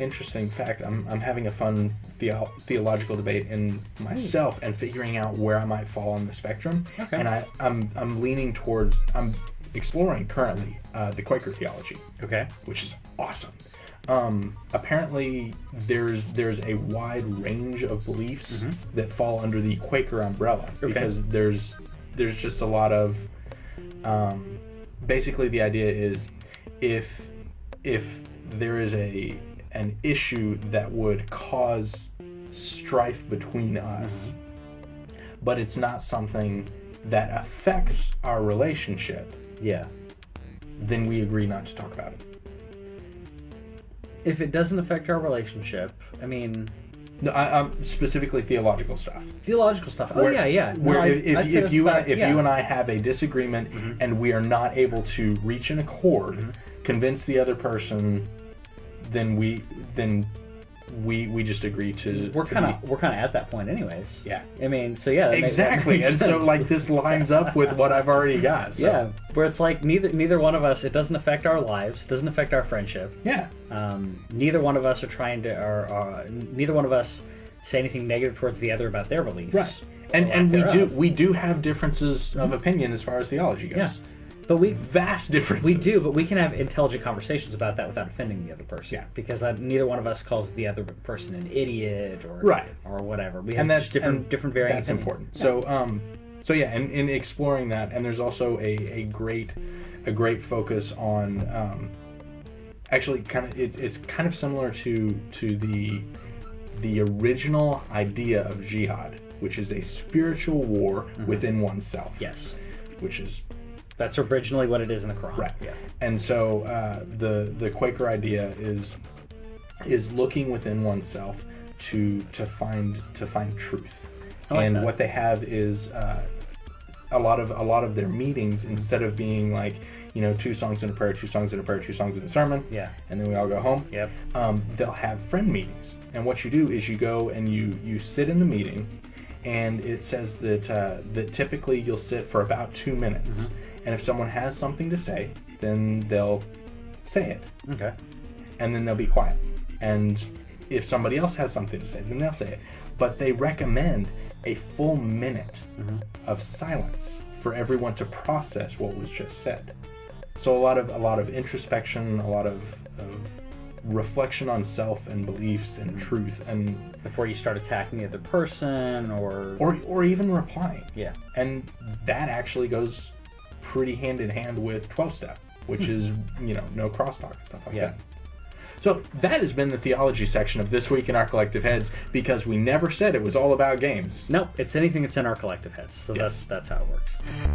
interesting fact. I'm having a fun theological debate in myself and figuring out where I might fall on the spectrum. Okay. And I'm leaning towards, I'm exploring currently the Quaker theology. Okay. Which is awesome. Apparently there's a wide range of beliefs that fall under the Quaker umbrella, because there's just a lot of basically the idea is if there is an issue that would cause strife between us, but it's not something that affects our relationship, then we agree not to talk about it. If it doesn't affect our relationship, I mean... No, I'm specifically theological stuff. Theological stuff. Oh, yeah. Where if you and I have a disagreement and we are not able to reach an accord, convince the other person, then we just agree to. We're kind of at that point, anyways. Yeah. I mean, so yeah. Exactly, and so like this lines up with what I've already got. So. Yeah, where it's like neither one of us. It doesn't affect our lives. It doesn't affect our friendship. Yeah. Neither one of us are trying to, or neither one of us say anything negative towards the other about their beliefs. Right. And we do have differences of opinion as far as theology goes. Yeah. But vast differences. We do, but we can have intelligent conversations about that without offending the other person. Yeah. Because neither one of us calls the other person an idiot or whatever. We have different varying that's opinions. Important. Yeah. So and in exploring that, and there's also a great focus on actually it's kind of similar to the original idea of jihad, which is a spiritual war within oneself. Yes. That's originally what it is in the Quran. Right. Yeah. And so the Quaker idea is looking within oneself to find truth. And that. What they have is a lot of their meetings, instead of being like, 2 songs and a prayer, 2 songs and a prayer, 2 songs and a sermon, and then we all go home. Yep. They'll have friend meetings. And what you do is you go and you sit in the meeting, and it says that typically you'll sit for about 2 minutes. And if someone has something to say, then they'll say it. Okay. And then they'll be quiet. And if somebody else has something to say, then they'll say it. But they recommend a full minute of silence for everyone to process what was just said. So a lot of introspection, a lot of reflection on self and beliefs and truth, and before you start attacking the other person or even replying. Yeah. And that actually goes pretty hand in hand with 12-step, which is, no crosstalk and stuff like that. So that has been the theology section of This Week in Our Collective Heads, because we never said it was all about games. No, it's anything that's in our collective heads. So that's how it works.